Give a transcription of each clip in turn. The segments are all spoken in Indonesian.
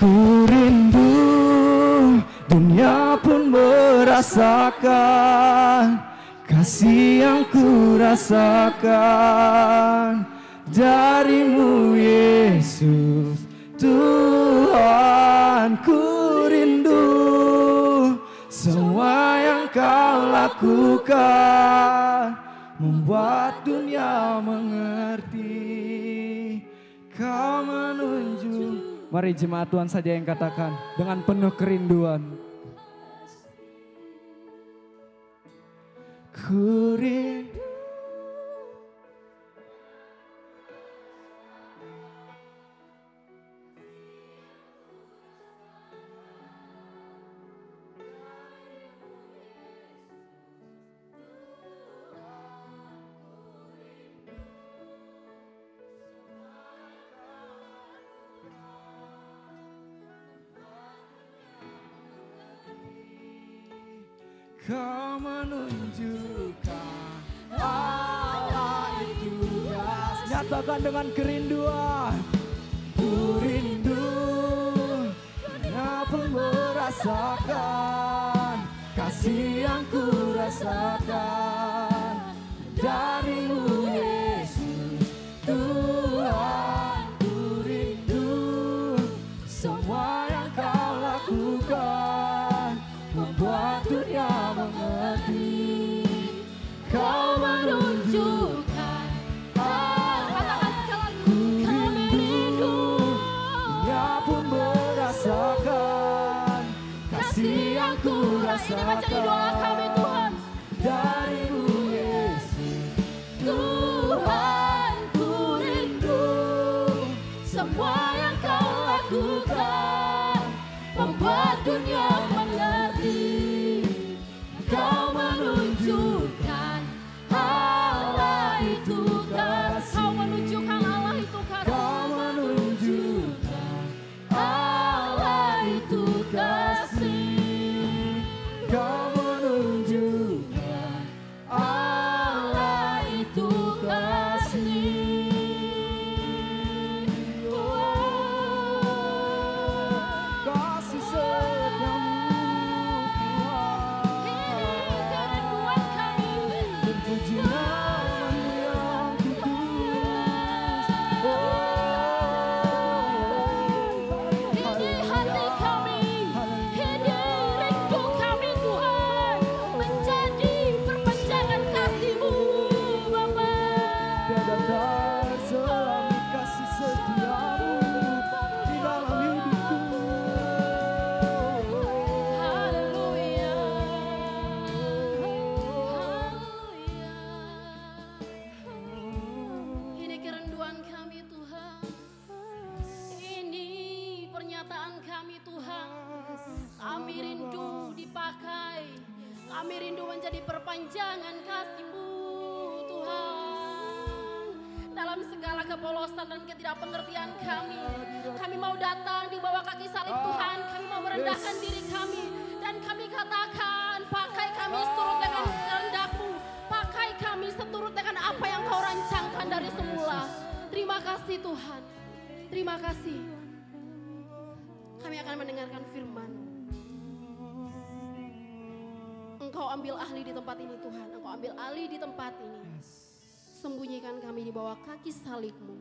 Ku rindu, dunia pun merasakan kasih yang ku rasakan darimu Yesus Tuhan. Ku rindu semua yang kau lakukan membuat dunia mengerti. Kau menunjuk. Mari jemaat Tuhan saja yang katakan dengan penuh kerinduan. Ku rindu. Kau menunjukkan Allah itu gas. Nyatakan dengan kerinduan. Ku rindu, kenapa merasakan kasih yang ku rasakan darimu Yesus Tuhan. Ku rindu semua yang kau lakukan membuat dunia mengerti. Kau menunjukkan katakan sekali, kami rindu. Dunia pun merasakan kasih yang ku rasakan. Ini menjadi doa kami Tuhan. Darimu Yesus Tuhan, ku rindu semua yang kau lakukan membuat dunia mengerti. Kau menunjukkan Allah itu kasih. Kau menunjukkan Allah itu kasih. Kau menunjukkan Allah itu kasih. Kau menunjukkan Allah itu kasih. Kasih setiamu puji namamu yang kudus. Ini hati kami, ini rindu kami Tuhan, menjadi perpanjangan kasih-Mu Bapa. Tiada terselami kasih setiamu di dalam hidupku. Haleluya. Ini kerinduan kami Tuhan. Ini pernyataan kami Tuhan. Kami rindu dipakai. Kami rindu menjadi perpanjangan kasih-Mu Tuhan. Dalam segala kepolosan dan ketidakpengertian kami mau datang di bawah kaki salib Tuhan. Kami mau merendahkan diri kami. Dan kami katakan, pakai kami seturut dengan kehendak-Mu. Pakai kami seturut dengan apa yang Kau rancangkan dari semula. Terima kasih Tuhan. Terima kasih. Kami akan mendengarkan firman. Engkau ambil ahli di tempat ini Tuhan. Engkau ambil alih di tempat ini. Sembunyikan kami di bawah kaki salib-Mu.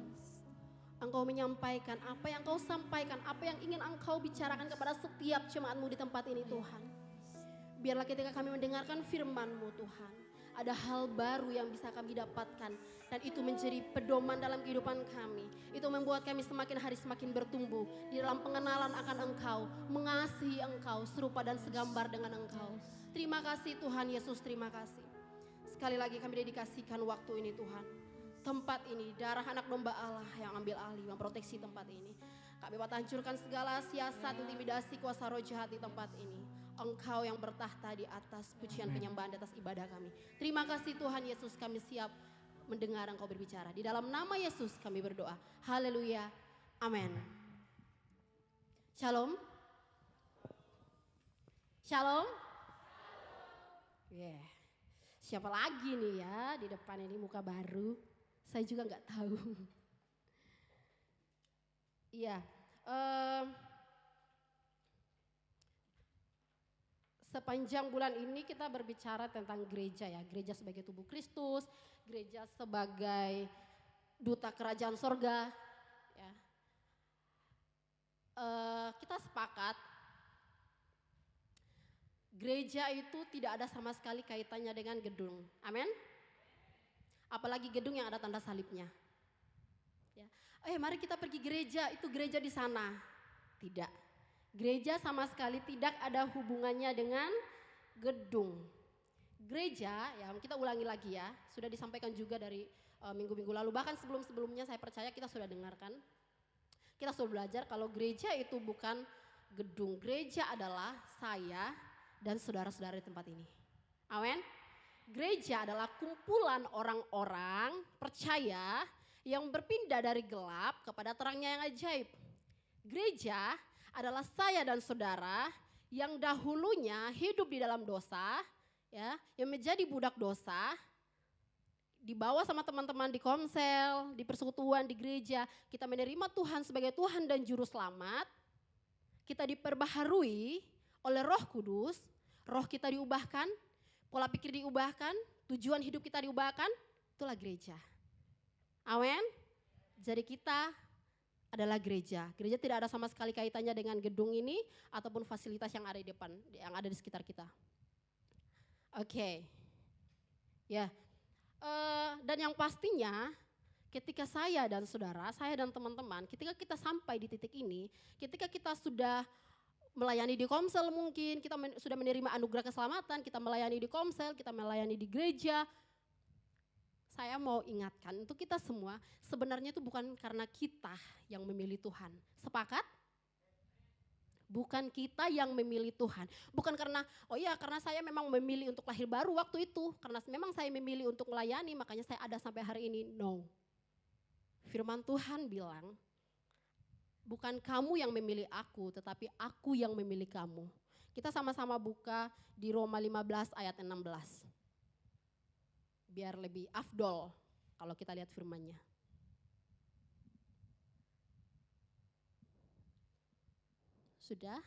Engkau menyampaikan apa yang Kau sampaikan, apa yang ingin Engkau bicarakan kepada setiap jemaat-Mu di tempat ini Tuhan. Biarlah ketika kami mendengarkan firman-Mu Tuhan, ada hal baru yang bisa kami dapatkan. Dan itu menjadi pedoman dalam kehidupan kami. Itu membuat kami semakin hari semakin bertumbuh di dalam pengenalan akan Engkau, mengasihi Engkau, serupa dan segambar dengan Engkau. Terima kasih Tuhan Yesus, terima kasih. Sekali lagi kami dedikasikan waktu ini Tuhan. Tempat ini, darah anak domba Allah yang ambil alih, memproteksi tempat ini. Kami hancurkan segala siasat, intimidasi, kuasa roh jahat di tempat ini. Engkau yang bertahta di atas pujian penyembahan, di atas ibadah kami. Terima kasih Tuhan Yesus, kami siap mendengar Engkau berbicara. Di dalam nama Yesus kami berdoa. Haleluya. Amin. Shalom. Shalom. Yeah. Siapa lagi nih ya di depan ini muka baru? Saya juga nggak tahu. Iya. Sepanjang bulan ini kita berbicara tentang gereja ya. Gereja sebagai tubuh Kristus, gereja sebagai duta kerajaan sorga. Ya. Kita sepakat gereja itu tidak ada sama sekali kaitannya dengan gedung. Amin. Apalagi gedung yang ada tanda salibnya. Ya. Mari kita pergi gereja, itu gereja di sana. Tidak. Gereja sama sekali tidak ada hubungannya dengan gedung. Gereja, ya kita ulangi lagi ya, sudah disampaikan juga dari minggu-minggu lalu. Bahkan sebelum-sebelumnya saya percaya kita sudah dengarkan. Kita sudah belajar kalau gereja itu bukan gedung. Gereja adalah saya dan saudara-saudara di tempat ini. Amin. Gereja adalah kumpulan orang-orang percaya yang berpindah dari gelap kepada terangnya yang ajaib. Gereja adalah saya dan saudara yang dahulunya hidup di dalam dosa, ya, yang menjadi budak dosa, dibawa sama teman-teman di komsel, di persekutuan, di gereja, kita menerima Tuhan sebagai Tuhan dan Juru Selamat, kita diperbaharui oleh Roh Kudus, roh kita diubahkan, pola pikir diubahkan, tujuan hidup kita diubahkan, itulah gereja. Amin. Jadi kita adalah gereja. Gereja tidak ada sama sekali kaitannya dengan gedung ini ataupun fasilitas yang ada di depan, yang ada di sekitar kita. Oke. Ya. Dan yang pastinya ketika saya dan saudara, saya dan teman-teman, ketika kita sampai di titik ini, ketika kita sudah melayani di komsel mungkin, kita sudah menerima anugerah keselamatan, kita melayani di komsel, kita melayani di gereja. Saya mau ingatkan untuk kita semua, sebenarnya itu bukan karena kita yang memilih Tuhan. Sepakat? Bukan kita yang memilih Tuhan. Bukan karena, karena saya memang memilih untuk lahir baru waktu itu. Karena memang saya memilih untuk melayani, makanya saya ada sampai hari ini. No. Firman Tuhan bilang, bukan kamu yang memilih aku, tetapi aku yang memilih kamu. Kita sama-sama buka di Roma 15 ayat 16. Biar lebih afdol kalau kita lihat firman-Nya. Sudah?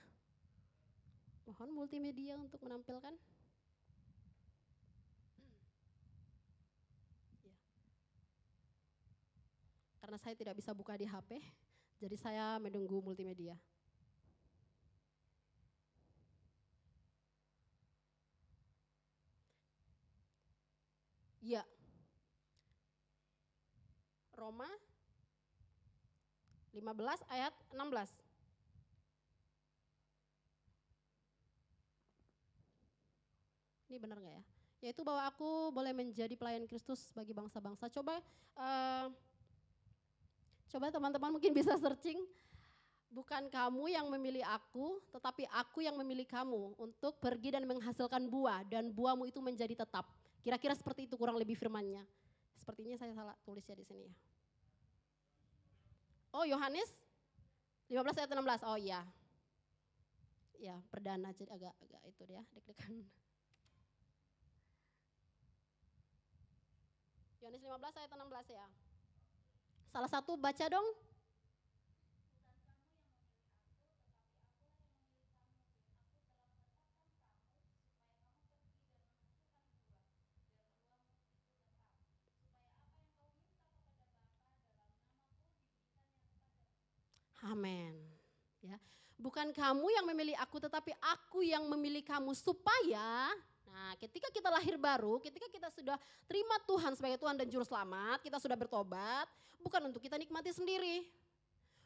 Mohon multimedia untuk menampilkan. Ya. Karena saya tidak bisa buka di HP, jadi saya menunggu multimedia. Ya. Roma 15 ayat 16. Ini benar gak ya? Yaitu bahwa aku boleh menjadi pelayan Kristus bagi bangsa-bangsa. Coba teman-teman mungkin bisa searching. Bukan kamu yang memilih aku, tetapi aku yang memilih kamu untuk pergi dan menghasilkan buah. Dan buahmu itu menjadi tetap. Kira-kira seperti itu kurang lebih firman-Nya. Sepertinya saya salah tulis ya di sini ya. Oh, Yohanes 15 ayat 16. Oh iya. Ya, perdana jadi agak itu dia, deg-degan. Yohanes 15 ayat 16 ya. Salah satu baca dong. Amin. Ya, bukan kamu yang memilih aku, tetapi aku yang memilih kamu supaya, nah ketika kita lahir baru, ketika kita sudah terima Tuhan sebagai Tuhan dan Juru Selamat, kita sudah bertobat, bukan untuk kita nikmati sendiri.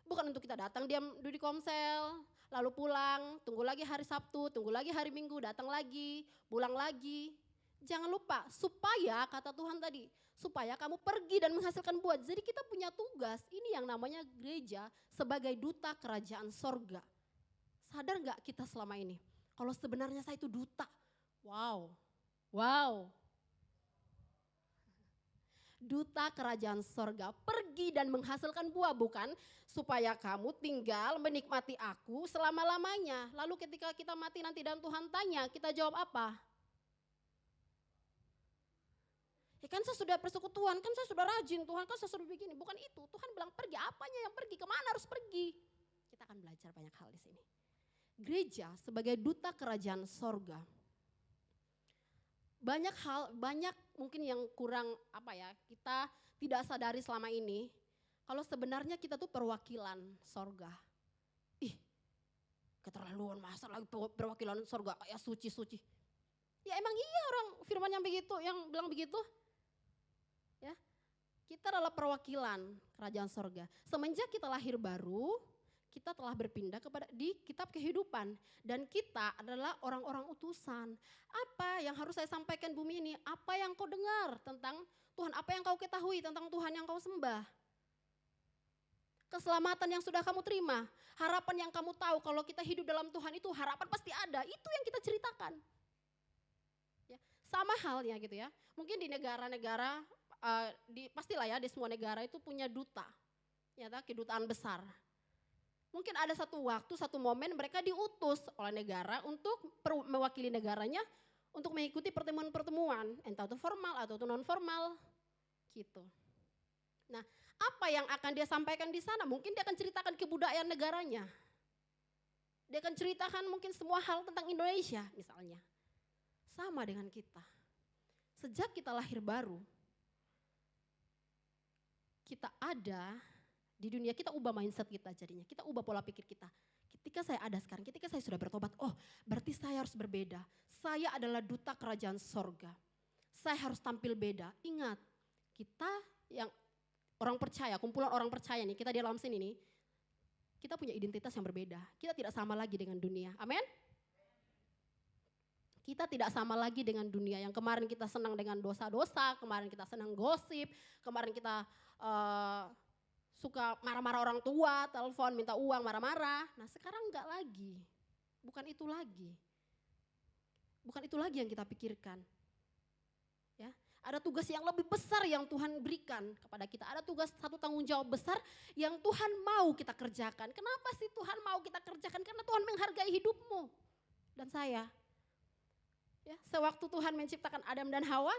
Bukan untuk kita datang diam di komsel, lalu pulang, tunggu lagi hari Sabtu, tunggu lagi hari Minggu, datang lagi, pulang lagi. Jangan lupa, supaya kata Tuhan tadi, supaya kamu pergi dan menghasilkan buah. Jadi kita punya tugas, ini yang namanya gereja sebagai duta kerajaan sorga. Sadar gak kita selama ini? Kalau sebenarnya saya itu duta, wow. Duta kerajaan sorga, pergi dan menghasilkan buah, bukan supaya kamu tinggal menikmati aku selama-lamanya. Lalu ketika kita mati nanti dan Tuhan tanya, kita jawab apa? Ya kan saya sudah persekutuan, kan saya sudah rajin, Tuhan kan saya sudah begini. Bukan itu, Tuhan bilang pergi, apanya yang pergi, kemana harus pergi. Kita akan belajar banyak hal di sini. gereja sebagai duta kerajaan sorga. Banyak mungkin yang kurang kita tidak sadari selama ini. Kalau sebenarnya kita tuh perwakilan sorga. Ih, keterlaluan, masa lagi perwakilan sorga kayak suci-suci. Ya emang iya orang firman yang bilang begitu. Ya, kita adalah perwakilan kerajaan sorga. Semenjak kita lahir baru, kita telah berpindah di kitab kehidupan. Dan kita adalah orang-orang utusan. Apa yang harus saya sampaikan bumi ini? Apa yang kau dengar tentang Tuhan? Apa yang kau ketahui tentang Tuhan yang kau sembah? Keselamatan yang sudah kamu terima. Harapan yang kamu tahu kalau kita hidup dalam Tuhan itu harapan pasti ada. Itu yang kita ceritakan. Ya, sama halnya gitu ya. Mungkin di negara-negara, pastilah ya di semua negara itu punya duta. Ya, kedutaan besar. Mungkin ada satu waktu, satu momen mereka diutus oleh negara untuk mewakili negaranya untuk mengikuti pertemuan-pertemuan, entah itu formal atau itu non formal, gitu. Nah, apa yang akan dia sampaikan di sana? Mungkin dia akan ceritakan kebudayaan negaranya. Dia akan ceritakan mungkin semua hal tentang Indonesia misalnya. Sama dengan kita. Sejak kita lahir baru, kita ada di dunia, kita ubah mindset kita jadinya. Kita ubah pola pikir kita. Ketika saya ada sekarang, ketika saya sudah bertobat, oh berarti saya harus berbeda. Saya adalah duta kerajaan sorga. Saya harus tampil beda. Ingat, kita yang orang percaya, kumpulan orang percaya nih, kita di dalam sini nih, kita punya identitas yang berbeda. Kita tidak sama lagi dengan dunia. Amin? Kita tidak sama lagi dengan dunia yang kemarin kita senang dengan dosa-dosa, kemarin kita senang gosip, kemarin kita suka marah-marah orang tua, telepon minta uang, marah-marah. Nah sekarang enggak lagi, bukan itu lagi. Bukan itu lagi yang kita pikirkan. Ya, ada tugas yang lebih besar yang Tuhan berikan kepada kita. Ada tugas, satu tanggung jawab besar yang Tuhan mau kita kerjakan. Kenapa sih Tuhan mau kita kerjakan? Karena Tuhan menghargai hidupmu dan saya. Ya, sewaktu Tuhan menciptakan Adam dan Hawa,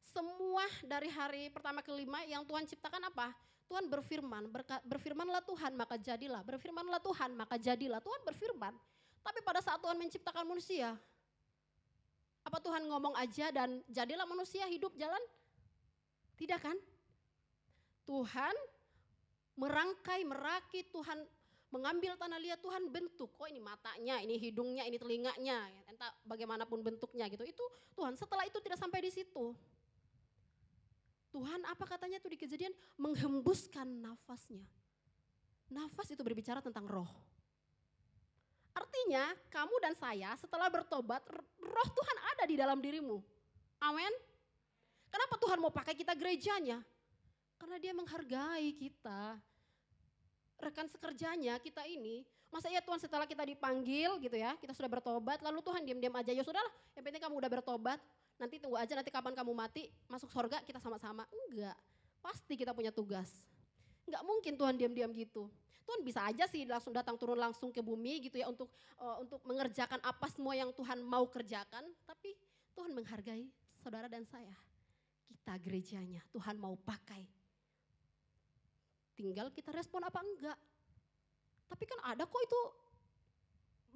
semua dari hari pertama ke 5 yang Tuhan ciptakan apa? Tuhan berfirman, berfirmanlah Tuhan maka jadilah, berfirmanlah Tuhan maka jadilah. Tuhan berfirman. Tapi pada saat Tuhan menciptakan manusia, apa Tuhan ngomong aja dan jadilah manusia hidup jalan? Tidak kan? Tuhan merangkai, merakit, Tuhan mengambil tanah liat, Tuhan bentuk. Oh ini matanya, ini hidungnya, ini telinganya, entah bagaimanapun bentuknya gitu. Itu Tuhan. Setelah itu tidak sampai di situ. Tuhan apa katanya tuh di Kejadian? Menghembuskan nafasnya. Nafas itu berbicara tentang roh. Artinya kamu dan saya setelah bertobat, roh Tuhan ada di dalam dirimu. Amin. Kenapa Tuhan mau pakai kita gerejanya? Karena dia menghargai kita. Rekan sekerjanya kita ini, masa iya Tuhan setelah kita dipanggil gitu ya, kita sudah bertobat, lalu Tuhan diam-diam aja, ya sudahlah yang penting kamu udah bertobat, nanti tunggu aja nanti kapan kamu mati, masuk surga kita sama-sama. Enggak, pasti kita punya tugas. Enggak mungkin Tuhan diam-diam gitu. Tuhan bisa aja sih langsung datang turun langsung ke bumi gitu ya untuk mengerjakan apa semua yang Tuhan mau kerjakan. Tapi Tuhan menghargai saudara dan saya. Kita gerejanya Tuhan mau pakai. Tinggal kita respon apa enggak. Tapi kan ada kok itu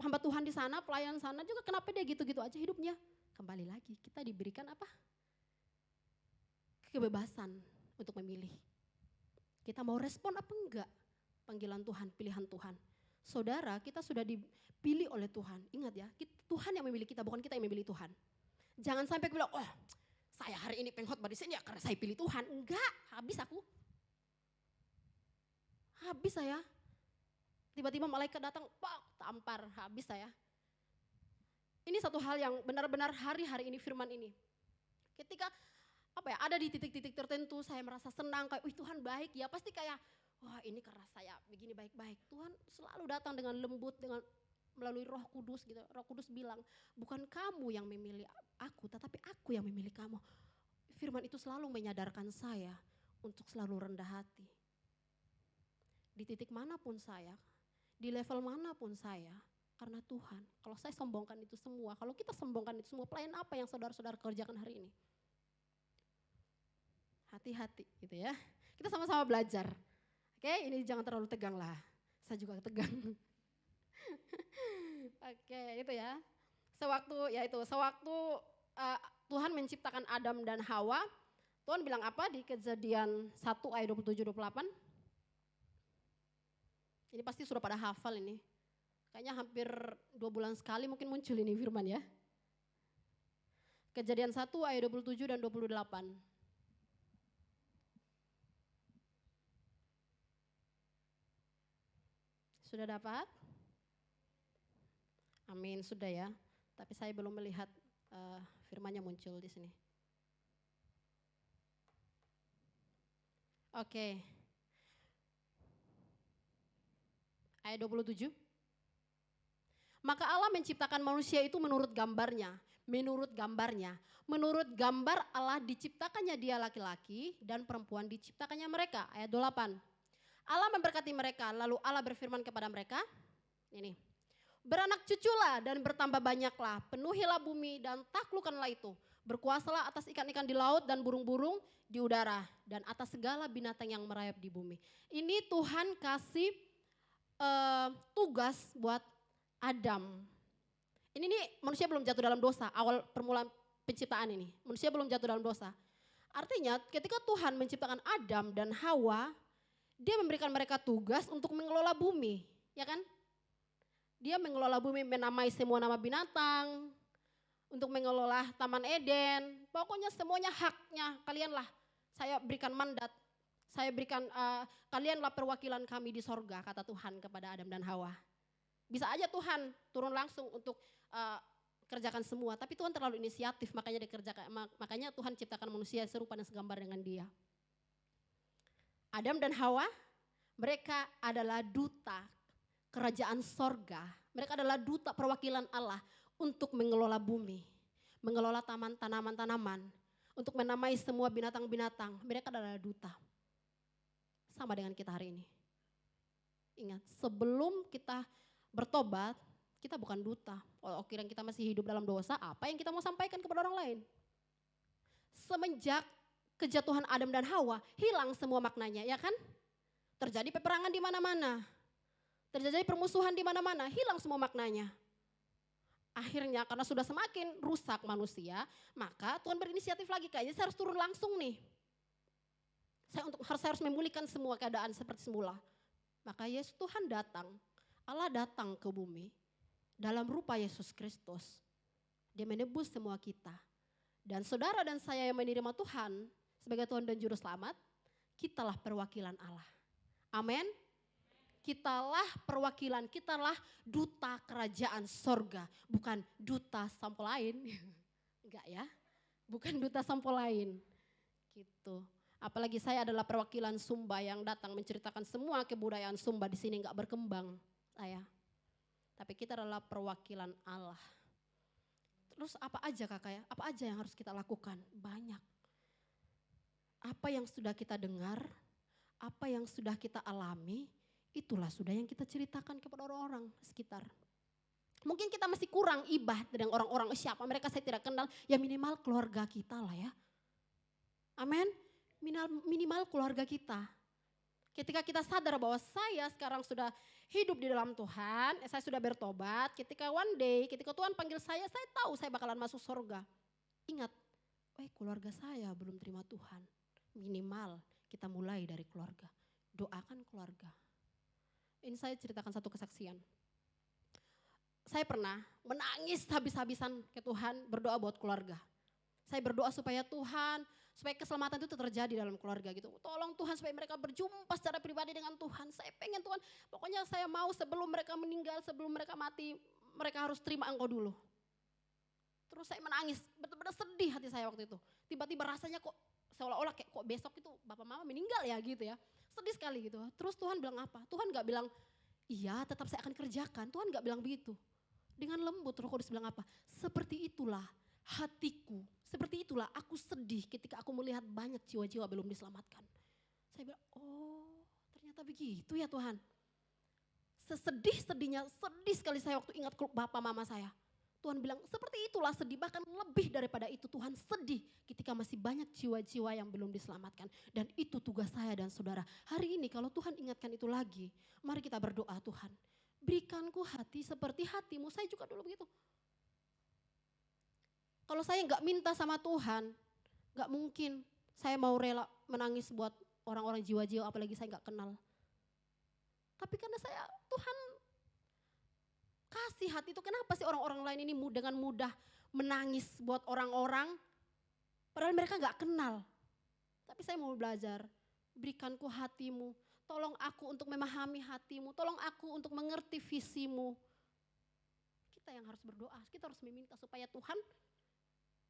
hamba Tuhan di sana, pelayan sana juga kenapa dia gitu-gitu aja hidupnya. Kembali lagi kita diberikan apa? Kebebasan untuk memilih. Kita mau respon apa enggak? Panggilan Tuhan, pilihan Tuhan. Saudara, kita sudah dipilih oleh Tuhan. Ingat ya, Tuhan yang memilih kita, bukan kita yang memilih Tuhan. Jangan sampai bilang, oh saya hari ini pengkhotbah di sini ya karena saya pilih Tuhan. Enggak, habis aku. Habis saya. Tiba-tiba malaikat datang, pak, tampar, habis saya. Ini satu hal yang benar-benar hari-hari ini firman ini. Ketika ada di titik-titik tertentu saya merasa senang, kayak wih Tuhan baik ya, pasti kayak wah ini karena saya begini baik-baik. Tuhan selalu datang dengan lembut, dengan melalui Roh Kudus gitu. Roh Kudus bilang, bukan kamu yang memilih aku, tetapi aku yang memilih kamu. Firman itu selalu menyadarkan saya untuk selalu rendah hati. Di titik manapun saya, di level manapun saya, karena Tuhan. Kalau saya sombongkan itu semua, kalau kita sombongkan itu semua, pelayan apa yang saudara-saudara kerjakan hari ini? Hati-hati gitu ya. Kita sama-sama belajar. Oke, ini jangan terlalu tegang lah. Saya juga tegang. Oke, itu ya. Sewaktu Tuhan menciptakan Adam dan Hawa, Tuhan bilang apa di Kejadian 1 ayat 27-28? Ini pasti sudah pada hafal ini. Kayaknya hampir 2 bulan sekali mungkin muncul ini firman ya. Kejadian 1 ayat 27 dan 28. Sudah dapat? Amin, sudah ya. Tapi saya belum melihat firmannya muncul di sini. Oke. Ayat 27. Maka Allah menciptakan manusia itu menurut gambarnya. Menurut gambar Allah diciptakannya dia laki-laki dan perempuan diciptakannya mereka. Ayat 28. Allah memberkati mereka, lalu Allah berfirman kepada mereka, ini, beranak cuculah dan bertambah banyaklah, penuhilah bumi dan taklukkanlah itu. Berkuasalah atas ikan-ikan di laut dan burung-burung di udara dan atas segala binatang yang merayap di bumi. Ini Tuhan kasih tugas buat Adam. Ini nih manusia belum jatuh dalam dosa, awal permulaan penciptaan ini. Manusia belum jatuh dalam dosa. Artinya ketika Tuhan menciptakan Adam dan Hawa, dia memberikan mereka tugas untuk mengelola bumi, ya kan? Dia mengelola bumi, menamai semua nama binatang, untuk mengelola Taman Eden. Pokoknya semuanya haknya kalianlah. Saya berikan mandat, saya berikan kalianlah perwakilan kami di sorga, kata Tuhan kepada Adam dan Hawa. Bisa aja Tuhan turun langsung untuk kerjakan semua, tapi Tuhan terlalu inisiatif, makanya Tuhan ciptakan manusia serupa dan segambar dengan dia. Adam dan Hawa, mereka adalah duta kerajaan sorga. Mereka adalah duta perwakilan Allah untuk mengelola bumi, mengelola tanaman-tanaman, untuk menamai semua binatang-binatang. Mereka adalah duta. Sama dengan kita hari ini. Ingat, sebelum kita bertobat, kita bukan duta. Kalau kira kita masih hidup dalam dosa, apa yang kita mau sampaikan kepada orang lain? Semenjak kejatuhan Adam dan Hawa, hilang semua maknanya, ya kan? Terjadi peperangan di mana-mana. Terjadi permusuhan di mana-mana, hilang semua maknanya. Akhirnya karena sudah semakin rusak manusia, maka Tuhan berinisiatif lagi, kayaknya saya harus turun langsung nih. Saya harus memulihkan semua keadaan seperti semula. Maka Yesus Tuhan datang, Allah datang ke bumi dalam rupa Yesus Kristus. Dia menebus semua kita. Dan saudara dan saya yang menerima Tuhan sebagai Tuhan dan Juru Selamat, kitalah perwakilan Allah. Amin. Kitalah perwakilan, kitalah duta kerajaan sorga, bukan duta sampo lain. Enggak ya, bukan duta sampo lain. Gitu. Apalagi saya adalah perwakilan Sumba yang datang menceritakan semua kebudayaan Sumba di sini enggak berkembang, saya. Tapi kita adalah perwakilan Allah. Terus apa aja kakak ya? Apa aja yang harus kita lakukan? Banyak. Apa yang sudah kita dengar, apa yang sudah kita alami, itulah sudah yang kita ceritakan kepada orang-orang sekitar. Mungkin kita masih kurang ibah dengan orang-orang, siapa mereka saya tidak kenal, ya minimal keluarga kita lah ya. Amin. Minimal keluarga kita. Ketika kita sadar bahwa saya sekarang sudah hidup di dalam Tuhan, saya sudah bertobat, ketika one day, ketika Tuhan panggil saya tahu saya bakalan masuk surga. Ingat, keluarga saya belum terima Tuhan. Minimal kita mulai dari keluarga. Doakan keluarga. Ini saya ceritakan satu kesaksian. Saya pernah menangis habis-habisan ke Tuhan, berdoa buat keluarga. Saya berdoa supaya Tuhan, supaya keselamatan itu terjadi dalam keluarga gitu. Tolong Tuhan supaya mereka berjumpa secara pribadi dengan Tuhan. Saya pengen Tuhan, pokoknya saya mau sebelum mereka meninggal, sebelum mereka mati, mereka harus terima Engkau dulu. Terus saya menangis, betul-betul sedih hati saya waktu itu. Tiba-tiba rasanya kok seolah-olah kayak kok besok itu bapak mama meninggal ya gitu ya. Sedih sekali gitu. Terus Tuhan bilang apa? Tuhan gak bilang, iya tetap saya akan kerjakan. Tuhan gak bilang begitu. Dengan lembut Roh Kudus bilang apa? Seperti itulah hatiku. Seperti itulah aku sedih ketika aku melihat banyak jiwa-jiwa belum diselamatkan. Saya bilang, oh ternyata begitu ya Tuhan. Sesedih-sedihnya, sedih sekali saya waktu ingat bapak mama saya. Tuhan bilang seperti itulah sedih, bahkan lebih daripada itu Tuhan sedih ketika masih banyak jiwa-jiwa yang belum diselamatkan. Dan itu tugas saya dan saudara. Hari ini kalau Tuhan ingatkan itu lagi, mari kita berdoa Tuhan. berikanku hati seperti hatimu. Saya juga dulu begitu. Kalau saya nggak minta sama Tuhan, nggak mungkin saya mau rela menangis buat orang-orang jiwa-jiwa, apalagi saya nggak kenal. Tapi karena Tuhan kasih hati itu, kenapa sih orang-orang lain ini dengan mudah menangis buat orang-orang, padahal mereka nggak kenal. Tapi saya mau belajar, berikanku hatimu, tolong aku untuk memahami hatimu, tolong aku untuk mengerti visimu. Kita yang harus berdoa, kita harus meminta supaya Tuhan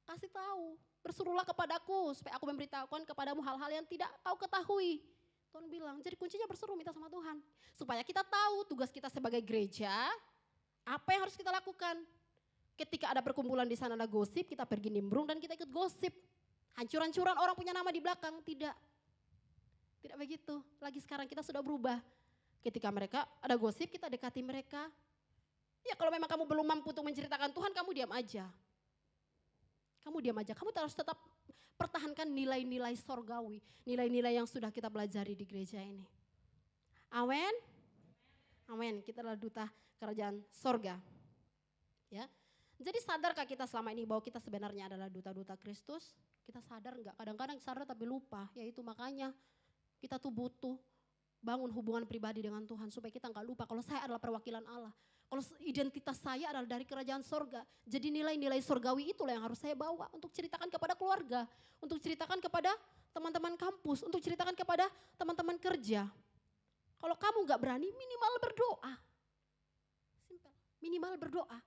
kasih tahu, berserulah kepadaku supaya aku memberitahukan kepadamu hal-hal yang tidak kau ketahui. Tuhan bilang, jadi kuncinya berseru minta sama Tuhan. Supaya kita tahu tugas kita sebagai gereja, apa yang harus kita lakukan. Ketika ada perkumpulan di sana ada gosip, kita pergi nimbrung dan kita ikut gosip. Hancur-hancuran orang punya nama di belakang, tidak. Tidak begitu, lagi sekarang kita sudah berubah. Ketika mereka ada gosip, kita dekati mereka. Ya kalau memang kamu belum mampu untuk menceritakan Tuhan, kamu diam aja. Kamu diam aja, kamu harus tetap pertahankan nilai-nilai sorgawi, nilai-nilai yang sudah kita pelajari di gereja ini. Amin. Amin. Kita adalah duta kerajaan sorga. Ya. Jadi sadarkah kita selama ini bahwa kita sebenarnya adalah duta-duta Kristus? Kita sadar enggak? Kadang-kadang sadar tapi lupa. Yaitu makanya kita tuh butuh bangun hubungan pribadi dengan Tuhan supaya kita enggak lupa kalau saya adalah perwakilan Allah. Kalau identitas saya adalah dari kerajaan sorga. Jadi nilai-nilai sorgawi itulah yang harus saya bawa untuk ceritakan kepada keluarga. Untuk ceritakan kepada teman-teman kampus. Untuk ceritakan kepada teman-teman kerja. Kalau kamu gak berani minimal berdoa. Simple. Minimal berdoa.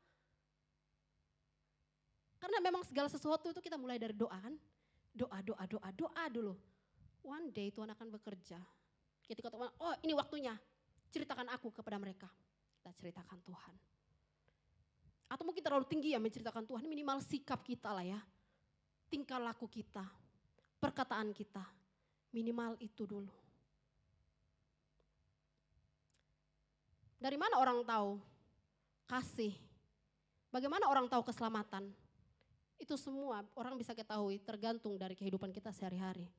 Karena memang segala sesuatu itu kita mulai dari doa kan. Doa dulu. One day Tuhan akan bekerja. Ketika Tuhan, oh ini waktunya. Ceritakan aku kepada mereka. Kita ceritakan Tuhan. Atau mungkin terlalu tinggi ya menceritakan Tuhan, minimal sikap kita lah ya. Tingkah laku kita, perkataan kita, minimal itu dulu. Dari mana orang tahu kasih? Bagaimana orang tahu keselamatan? Itu semua orang bisa ketahui tergantung dari kehidupan kita sehari-hari.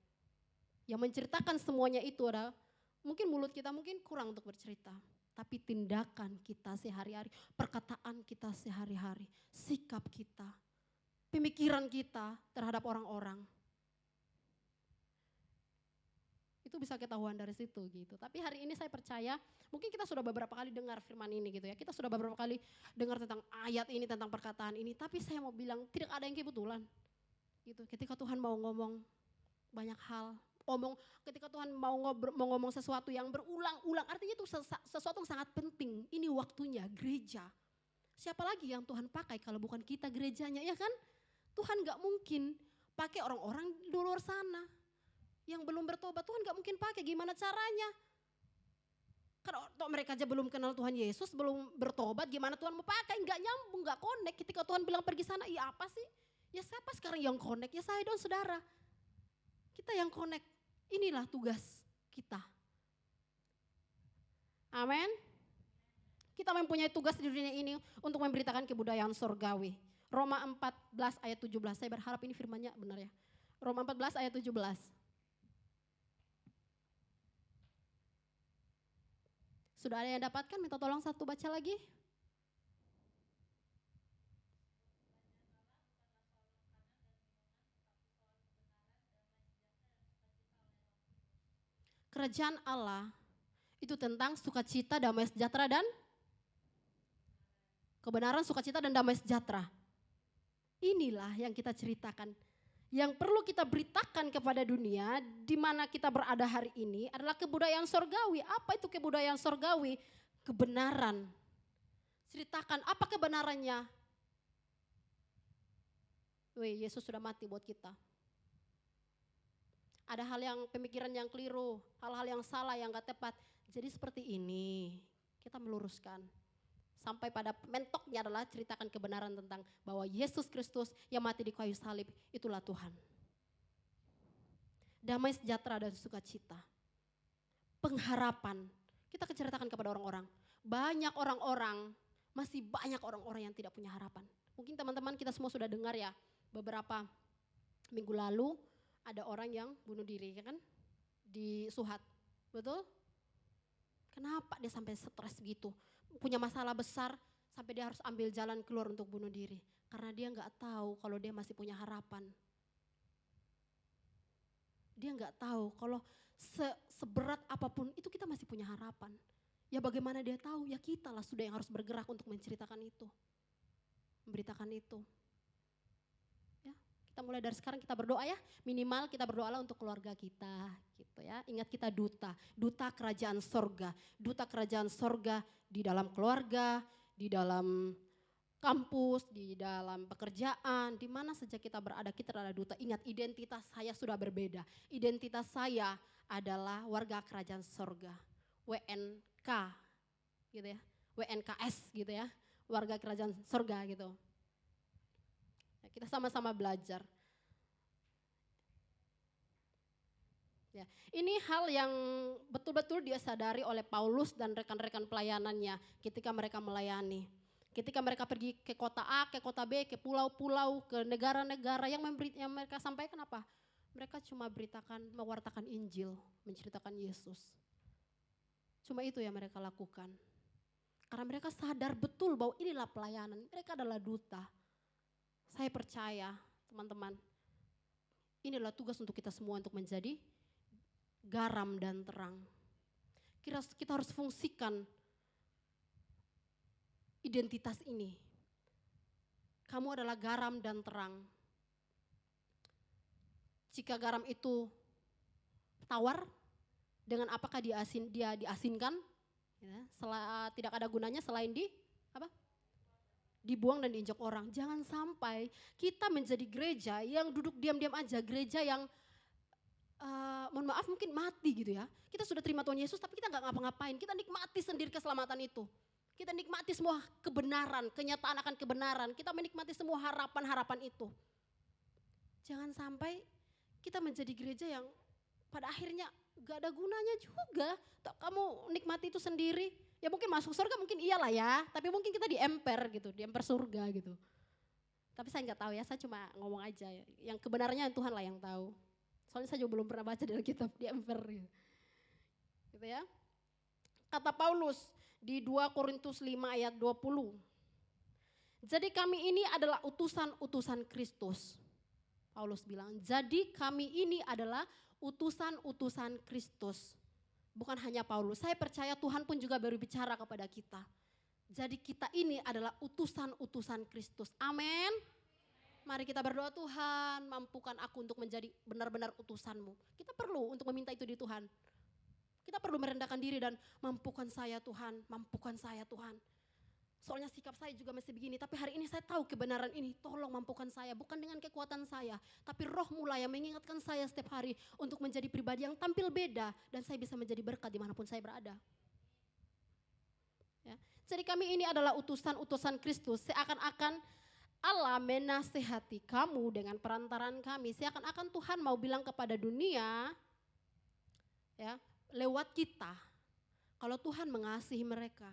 Yang menceritakan semuanya itu adalah mungkin mulut kita mungkin kurang untuk bercerita. Tapi tindakan kita sehari-hari, perkataan kita sehari-hari, sikap kita, pemikiran kita terhadap orang-orang. Itu bisa ketahuan dari situ gitu. Tapi hari ini saya percaya, mungkin kita sudah beberapa kali dengar firman ini gitu ya. Kita sudah beberapa kali dengar tentang ayat ini, tentang perkataan ini. Tapi saya mau bilang tidak ada yang kebetulan. Gitu. Ketika Tuhan mau ngomong banyak hal, ketika Tuhan mau ngomong sesuatu yang berulang-ulang, artinya itu sesuatu yang sangat penting. Ini waktunya gereja. Siapa lagi yang Tuhan pakai kalau bukan kita gerejanya, ya kan? Tuhan gak mungkin pakai orang-orang di luar sana yang belum bertobat. Tuhan gak mungkin pakai, gimana caranya? Karena mereka aja belum kenal Tuhan Yesus, belum bertobat, gimana Tuhan mau pakai? Gak nyambung, gak connect. Ketika Tuhan bilang pergi sana, iya apa sih? Ya siapa sekarang yang connect? Ya saya dong saudara. Kita yang connect. Inilah tugas kita. Amin. Kita mempunyai tugas di dunia ini untuk memberitakan kebudayaan sorgawi. Roma 14 ayat 17. Saya berharap ini firman-Nya benar ya. Roma 14 ayat 17. Sudah ada yang dapatkan? Minta tolong satu baca lagi. Kerajaan Allah itu tentang sukacita, damai sejahtera dan kebenaran, sukacita dan damai sejahtera. Inilah yang kita ceritakan. Yang perlu kita beritakan kepada dunia di mana kita berada hari ini adalah kebudayaan sorgawi. Apa itu kebudayaan sorgawi? Kebenaran. Ceritakan apa kebenarannya. Yesus sudah mati buat kita. Ada hal yang pemikiran yang keliru, hal-hal yang salah, yang gak tepat. Jadi seperti ini, kita meluruskan. Sampai pada mentoknya adalah ceritakan kebenaran tentang bahwa Yesus Kristus yang mati di kayu salib, itulah Tuhan. Damai sejahtera dan sukacita. Pengharapan, kita ceritakan kepada orang-orang. Banyak orang-orang, masih banyak orang-orang yang tidak punya harapan. Mungkin teman-teman kita semua sudah dengar ya, beberapa minggu lalu, ada orang yang bunuh diri ya kan di Suhat, betul? Kenapa dia sampai stres gitu? punya masalah besar sampai dia harus ambil jalan keluar untuk bunuh diri. Karena dia nggak tahu kalau dia masih punya harapan. Dia nggak tahu kalau seberat apapun itu kita masih punya harapan. Ya bagaimana dia tahu? Ya kita lah sudah yang harus bergerak untuk menceritakan itu. Memberitakan itu. Ya, kita mulai dari sekarang kita berdoa ya. Minimal kita berdoalah untuk keluarga kita gitu ya. Ingat kita duta kerajaan sorga. Duta kerajaan sorga di dalam keluarga, di dalam kampus, di dalam pekerjaan, di mana saja kita berada, kita adalah duta. Ingat, identitas saya sudah berbeda. Identitas saya adalah warga kerajaan sorga. WNK gitu ya. WNKS gitu ya. Warga kerajaan sorga gitu. Kita sama-sama belajar. Ya, ini hal yang betul-betul dia sadari oleh Paulus dan rekan-rekan pelayanannya ketika mereka melayani. Ketika mereka pergi ke kota A, ke kota B, ke pulau-pulau, ke negara-negara yang mereka sampaikan apa? Mereka cuma mewartakan Injil, menceritakan Yesus. Cuma itu yang mereka lakukan. Karena mereka sadar betul bahwa inilah pelayanan, mereka adalah duta. Saya percaya teman-teman, inilah tugas untuk kita semua untuk menjadi garam dan terang. Kita harus fungsikan identitas ini. Kamu adalah garam dan terang. Jika garam itu tawar, dengan apakah dia diasinkan? Ya, tidak ada gunanya selain dibuang dan diinjak orang. Jangan sampai kita menjadi gereja yang duduk diam-diam aja, gereja yang mohon maaf mungkin mati gitu ya. Kita sudah terima Tuhan Yesus tapi kita nggak ngapa-ngapain. Kita nikmati sendiri keselamatan itu. Kita nikmati semua kebenaran, kenyataan akan kebenaran. Kita menikmati semua harapan-harapan itu. Jangan sampai kita menjadi gereja yang pada akhirnya gak ada gunanya juga. Kamu nikmati itu sendiri. Ya mungkin masuk surga mungkin iyalah ya. Tapi mungkin kita di emper surga gitu. Tapi saya gak tahu ya, saya cuma ngomong aja. Yang kebenarannya Tuhan lah yang tahu. Soalnya saya juga belum pernah baca dari kitab di emper gitu ya. Kata Paulus di 2 Korintus 5 ayat 20. Jadi kami ini adalah utusan-utusan Kristus. Paulus bilang, jadi kami ini adalah utusan-utusan Kristus. Bukan hanya Paulus, saya percaya Tuhan pun juga berbicara kepada kita. Jadi kita ini adalah utusan-utusan Kristus. Amin. Mari kita berdoa, Tuhan mampukan aku untuk menjadi benar-benar utusan-Mu. Kita perlu untuk meminta itu di Tuhan. Kita perlu merendahkan diri dan mampukan saya Tuhan, mampukan saya Tuhan. Soalnya sikap saya juga masih begini, tapi hari ini saya tahu kebenaran ini, tolong mampukan saya, bukan dengan kekuatan saya. Tapi roh mulai yang mengingatkan saya setiap hari untuk menjadi pribadi yang tampil beda dan saya bisa menjadi berkat dimanapun saya berada. Ya. Jadi kami ini adalah utusan-utusan Kristus, seakan-akan Allah menasehati kamu dengan perantaran kami. Seakan-akan Tuhan mau bilang kepada dunia, ya, lewat kita, kalau Tuhan mengasihi mereka.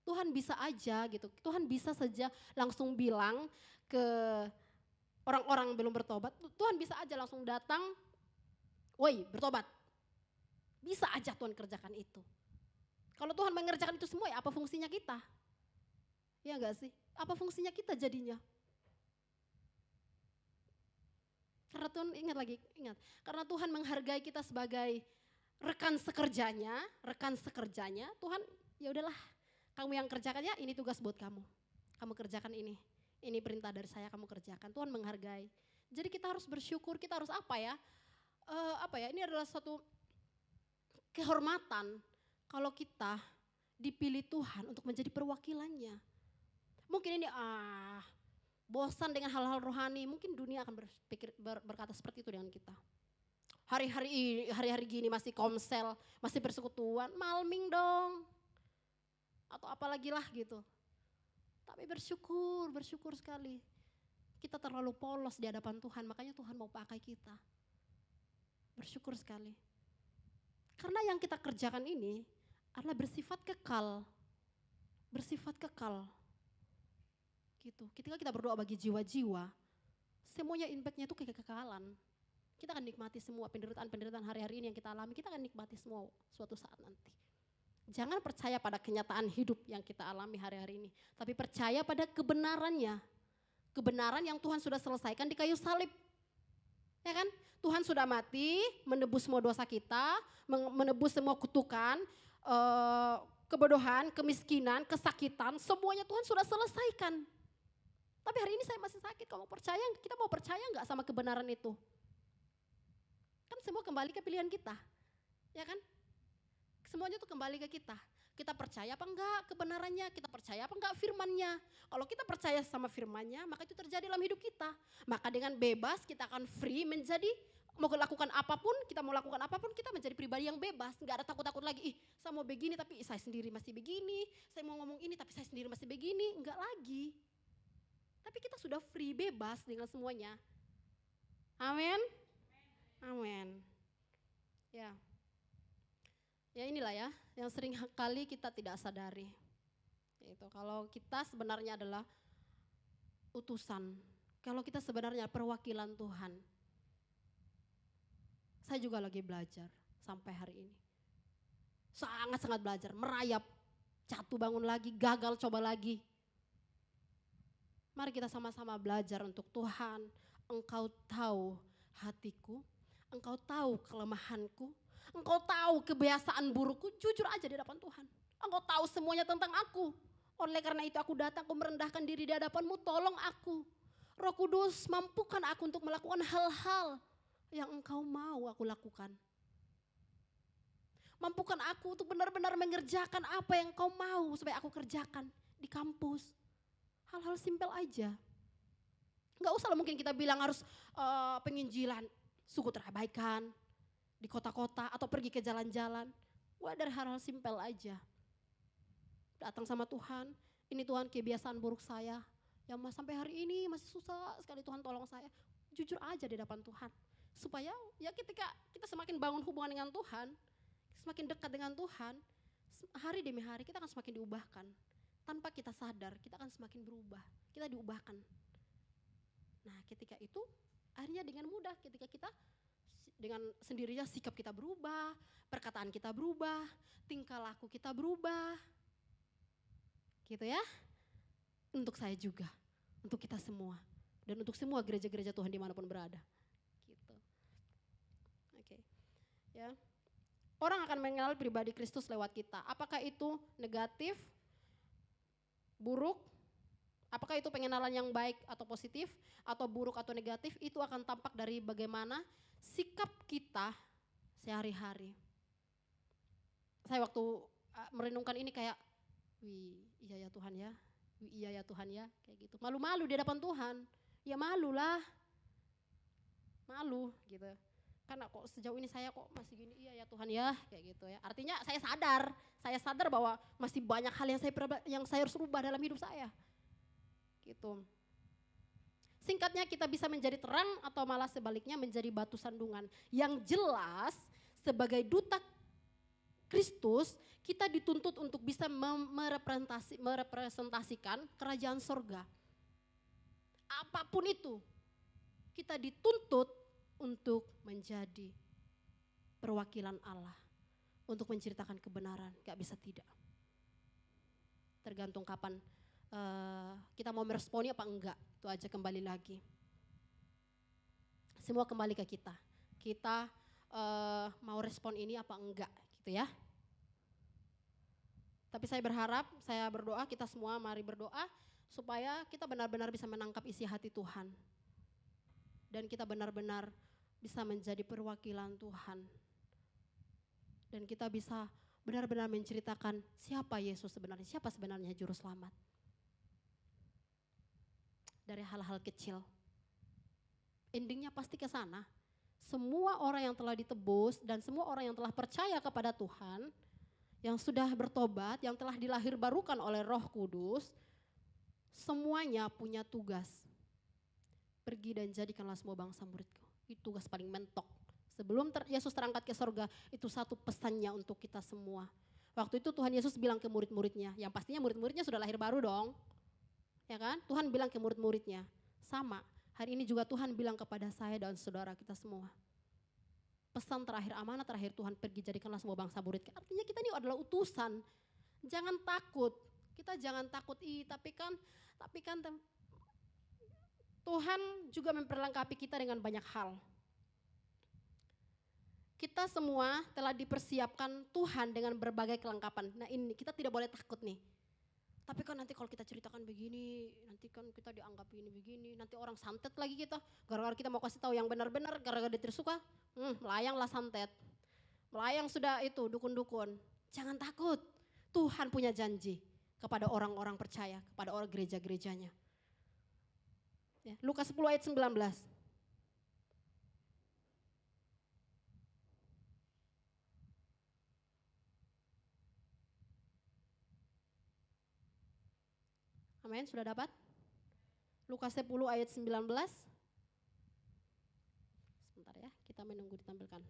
Tuhan bisa aja gitu, Tuhan bisa saja langsung bilang ke orang-orang yang belum bertobat, Tuhan bisa aja langsung datang, woi bertobat. Bisa aja Tuhan kerjakan itu. Kalau Tuhan mengerjakan itu semua ya apa fungsinya kita? Ya enggak sih? Apa fungsinya kita jadinya? Karena Tuhan ingat. Karena Tuhan menghargai kita sebagai rekan sekerjanya, Tuhan ya udahlah, kamu yang kerjakan ya, ini tugas buat kamu. Kamu kerjakan ini perintah dari saya, kamu kerjakan. Tuhan menghargai. Jadi kita harus bersyukur, kita harus ini adalah suatu kehormatan kalau kita dipilih Tuhan untuk menjadi perwakilannya. Mungkin ini bosan dengan hal-hal rohani, mungkin dunia akan berkata seperti itu dengan kita. Hari-hari gini masih komsel, masih persekutuan, malming dong. Atau apalagi lah gitu. Tapi bersyukur sekali. Kita terlalu polos di hadapan Tuhan, makanya Tuhan mau pakai kita. Bersyukur sekali. Karena yang kita kerjakan ini adalah bersifat kekal. Gitu. Ketika kita berdoa bagi jiwa-jiwa, semuanya impactnya itu kekekalan. Kita akan nikmati semua penderitaan hari-hari ini yang kita alami, kita akan nikmati semua suatu saat nanti. Jangan percaya pada kenyataan hidup yang kita alami hari-hari ini. Tapi percaya pada kebenarannya. Kebenaran yang Tuhan sudah selesaikan di kayu salib. Ya kan? Tuhan sudah mati, menebus semua dosa kita, menebus semua kutukan, kebodohan, kemiskinan, kesakitan, semuanya Tuhan sudah selesaikan. Tapi hari ini saya masih sakit, kamu percaya, kita mau percaya nggak sama kebenaran itu? Kan semua kembali ke pilihan kita, ya kan? Semuanya tuh kembali ke kita. Kita percaya apa enggak kebenarannya, kita percaya apa enggak firmannya. Kalau kita percaya sama firmannya, maka itu terjadi dalam hidup kita. Maka dengan bebas kita akan free menjadi, mau lakukan apapun, kita mau lakukan apapun, kita menjadi pribadi yang bebas. Enggak ada takut-takut lagi, saya mau begini tapi saya sendiri masih begini, saya mau ngomong ini tapi saya sendiri masih begini, enggak lagi. Tapi kita sudah free, bebas dengan semuanya. Amin. Amin. Ya. Ya inilah ya, yang sering kali kita tidak sadari. Yaitu kalau kita sebenarnya adalah utusan, kalau kita sebenarnya perwakilan Tuhan. Saya juga lagi belajar sampai hari ini. Sangat-sangat belajar, merayap, jatuh bangun lagi, gagal coba lagi. Mari kita sama-sama belajar untuk Tuhan. Engkau tahu hatiku, Engkau tahu kelemahanku, Engkau tahu kebiasaan burukku, jujur aja di hadapan Tuhan. Engkau tahu semuanya tentang aku. Oleh karena itu aku datang, aku merendahkan diri di hadapan-Mu, tolong aku. Roh Kudus, mampukan aku untuk melakukan hal-hal yang Engkau mau aku lakukan. Mampukan aku untuk benar-benar mengerjakan apa yang Engkau mau supaya aku kerjakan di kampus. Hal-hal simpel aja. Enggak usah lah mungkin kita bilang harus penginjilan, suku terabaikan di kota-kota atau pergi ke jalan-jalan. Wah, dari hal-hal simpel aja. Datang sama Tuhan, ini Tuhan kebiasaan buruk saya, yang sampai hari ini masih susah sekali, Tuhan tolong saya. Jujur aja di depan Tuhan. Supaya ya ketika kita semakin bangun hubungan dengan Tuhan, semakin dekat dengan Tuhan, hari demi hari kita akan semakin diubahkan. Tanpa kita sadar, kita akan semakin berubah, kita diubahkan. Nah ketika itu akhirnya dengan mudah ketika kita dengan sendirinya sikap kita berubah, perkataan kita berubah, tingkah laku kita berubah. Gitu ya. Untuk saya juga, untuk kita semua. Dan untuk semua gereja-gereja Tuhan dimanapun berada. Gitu. Oke. Ya. Orang akan mengenal pribadi Kristus lewat kita. Apakah itu negatif, buruk? Apakah itu pengenalan yang baik atau positif, atau buruk atau negatif, itu akan tampak dari bagaimana sikap kita sehari-hari. Saya waktu merenungkan ini kayak, wih iya ya Tuhan ya, wih iya ya Tuhan ya, kayak gitu. Malu-malu di hadapan Tuhan, ya malulah, malu gitu. Karena kok sejauh ini saya kok masih gini, iya ya Tuhan ya, kayak gitu ya. Artinya saya sadar bahwa masih banyak hal yang saya harus rubah dalam hidup saya. Gitu. Singkatnya kita bisa menjadi terang atau malah sebaliknya menjadi batu sandungan. Yang jelas sebagai duta Kristus kita dituntut untuk bisa merepresentasikan kerajaan sorga. Apapun itu kita dituntut untuk menjadi perwakilan Allah. Untuk menceritakan kebenaran, gak bisa tidak. Tergantung kapan kita mau meresponi apa enggak, itu aja kembali lagi. Semua kembali ke kita. Kita mau respon ini apa enggak gitu ya. Tapi saya berharap, saya berdoa, kita semua mari berdoa supaya kita benar-benar bisa menangkap isi hati Tuhan. Dan kita benar-benar bisa menjadi perwakilan Tuhan. Dan kita bisa benar-benar menceritakan siapa Yesus sebenarnya, siapa sebenarnya juru selamat. Dari hal-hal kecil. Endingnya pasti ke sana. Semua orang yang telah ditebus dan semua orang yang telah percaya kepada Tuhan, yang sudah bertobat, yang telah dilahirbarukan oleh Roh Kudus, semuanya punya tugas. Pergi dan jadikanlah semua bangsa muridku. Itu tugas paling mentok. Sebelum Yesus terangkat ke sorga, itu satu pesannya untuk kita semua. Waktu itu Tuhan Yesus bilang ke murid-muridnya, yang pastinya murid-muridnya sudah lahir baru dong. Ya kan? Tuhan bilang ke murid-muridnya, sama. Hari ini juga Tuhan bilang kepada saya dan saudara kita semua. Pesan terakhir, amanat terakhir Tuhan, pergi jadikanlah semua bangsa murid. Artinya kita ini adalah utusan. Jangan takut. Kita jangan takut, tapi kan Tuhan juga memperlengkapi kita dengan banyak hal. Kita semua telah dipersiapkan Tuhan dengan berbagai kelengkapan. Nah ini kita tidak boleh takut nih. Tapi kan nanti kalau kita ceritakan begini, nanti kan kita dianggap ini begini, nanti orang santet lagi kita. Gara-gara kita mau kasih tahu yang benar-benar, gara-gara dia tersuka, melayanglah santet. Melayang sudah itu, dukun-dukun. Jangan takut, Tuhan punya janji kepada orang-orang percaya, kepada orang gereja-gerejanya. Ya, Lukas 10 ayat 19. Amin, sudah dapat? Lukas 10 ayat 19. Sebentar ya, kita menunggu ditampilkan.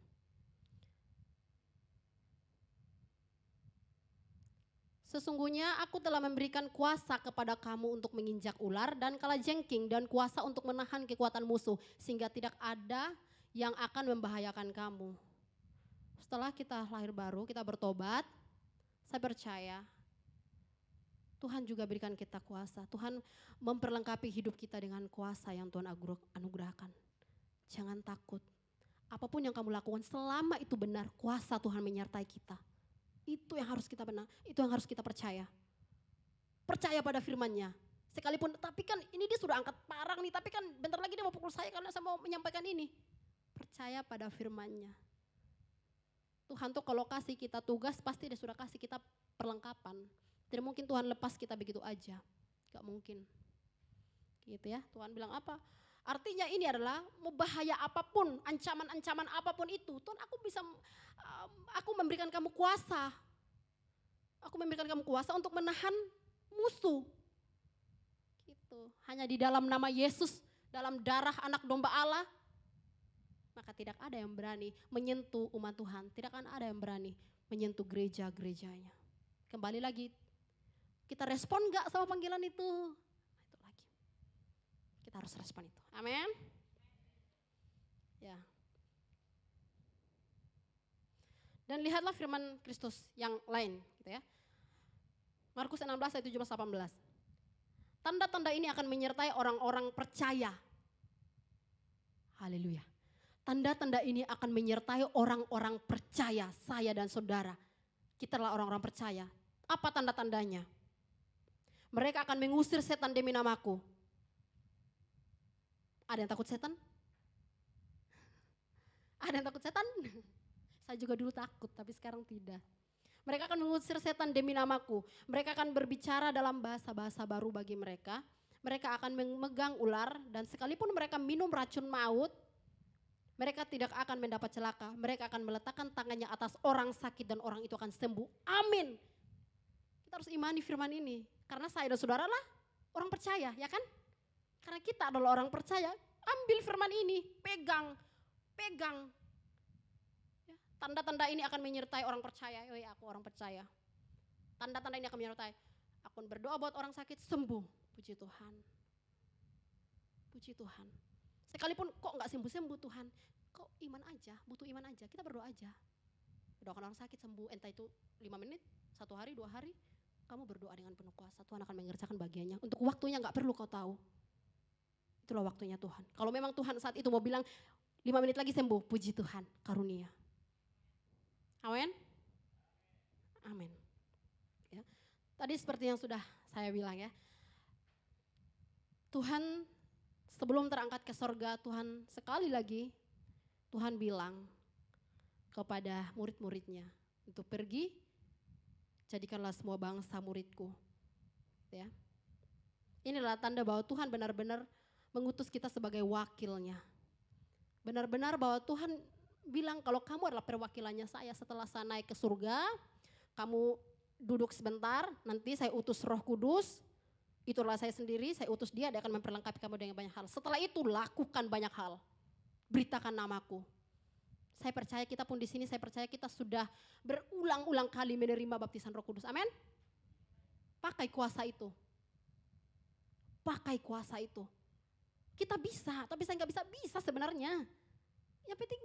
Sesungguhnya aku telah memberikan kuasa kepada kamu untuk menginjak ular dan kalajengking dan kuasa untuk menahan kekuatan musuh sehingga tidak ada yang akan membahayakan kamu. Setelah kita lahir baru, kita bertobat, saya percaya Tuhan juga berikan kita kuasa. Tuhan memperlengkapi hidup kita dengan kuasa yang Tuhan anugerahkan. Jangan takut. Apapun yang kamu lakukan selama itu benar, kuasa Tuhan menyertai kita. Itu yang harus kita benar, itu yang harus kita percaya. Percaya pada firman-Nya. Sekalipun, tapi kan ini dia sudah angkat parang nih, tapi kan bentar lagi dia mau pukul saya karena saya mau menyampaikan ini. Percaya pada firman-Nya. Tuhan tuh kalau kasih kita tugas, pasti dia sudah kasih kita perlengkapan. Tidak mungkin Tuhan lepas kita begitu aja. Gak mungkin. Gitu ya, Tuhan bilang apa? Artinya ini adalah mau bahaya apapun, ancaman-ancaman apapun itu. Tuhan aku memberikan kamu kuasa. Aku memberikan kamu kuasa untuk menahan musuh. Gitu. Hanya di dalam nama Yesus, dalam darah anak domba Allah. Maka tidak ada yang berani menyentuh umat Tuhan. Tidak akan ada yang berani menyentuh gereja-gerejanya. Kembali lagi. Kita respon gak sama panggilan itu? Itu lagi. Kita harus respon itu. Amin. Ya. Dan lihatlah firman Kristus yang lain, gitu ya. Markus 16 ayat 17-18. Tanda-tanda ini akan menyertai orang-orang percaya. Haleluya. Tanda-tanda ini akan menyertai orang-orang percaya, saya dan saudara. Kita adalah orang-orang percaya. Apa tanda-tandanya? Mereka akan mengusir setan demi namaku. Ada yang takut setan? Ada yang takut setan? Saya juga dulu takut, tapi sekarang tidak. Mereka akan mengusir setan demi namaku. Mereka akan berbicara dalam bahasa-bahasa baru bagi mereka. Mereka akan memegang ular dan sekalipun mereka minum racun maut, mereka tidak akan mendapat celaka. Mereka akan meletakkan tangannya atas orang sakit dan orang itu akan sembuh. Amin. Kita harus imani firman ini. Karena saya dan saudara lah orang percaya, ya kan? Karena kita adalah orang percaya, ambil firman ini, pegang. Ya, tanda-tanda ini akan menyertai orang percaya, aku orang percaya. Tanda-tanda ini akan menyertai, aku berdoa buat orang sakit, sembuh. Puji Tuhan. Puji Tuhan. Sekalipun kok gak sembuh-sembuh Tuhan, kok iman aja, butuh iman aja, kita berdoa aja. Doakan orang sakit sembuh, entah itu 5 menit, 1 hari, 2 hari. Kamu berdoa dengan penuh kuasa, Tuhan akan mengerjakan bagiannya. Untuk waktunya gak perlu kau tahu. Itulah waktunya Tuhan. Kalau memang Tuhan saat itu mau bilang 5 menit lagi sembuh, puji Tuhan, karunia. Amin. Amin. Ya. Tadi seperti yang sudah saya bilang ya. Tuhan sebelum terangkat ke sorga, Tuhan sekali lagi Tuhan bilang kepada murid-muridnya untuk pergi, jadikanlah semua bangsa muridku. Ya. Inilah tanda bahwa Tuhan benar-benar mengutus kita sebagai wakilnya. Benar-benar bahwa Tuhan bilang kalau kamu adalah perwakilannya saya setelah saya naik ke surga, kamu duduk sebentar, nanti saya utus Roh Kudus, itulah saya sendiri, saya utus dia akan memperlengkapi kamu dengan banyak hal. Setelah itu lakukan banyak hal, beritakan namaku. Saya percaya kita pun di sini, saya percaya kita sudah berulang-ulang kali menerima baptisan Roh Kudus, amin. Pakai kuasa itu. Pakai kuasa itu. Kita bisa, tapi saya nggak bisa sebenarnya. Yang penting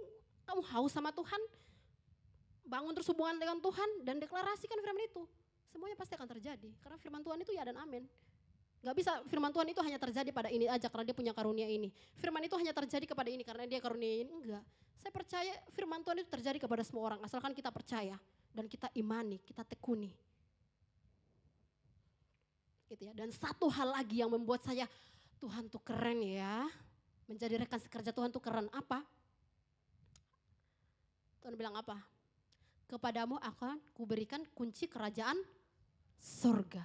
kamu haus sama Tuhan, bangun terus hubungan dengan Tuhan dan deklarasikan firman itu. Semuanya pasti akan terjadi. Karena firman Tuhan itu ya dan amin. Gak bisa firman Tuhan itu hanya terjadi pada ini aja karena dia punya karunia ini. Firman itu hanya terjadi kepada ini karena dia karunia ini. Enggak. Saya percaya firman Tuhan itu terjadi kepada semua orang. Asalkan kita percaya dan kita imani, kita tekuni. Gitu ya. Dan satu hal lagi yang membuat saya, Tuhan tuh keren ya. Menjadi rekan sekerja Tuhan tuh keren. Apa? Tuhan bilang apa? Kepadamu akan kuberikan kunci kerajaan sorga.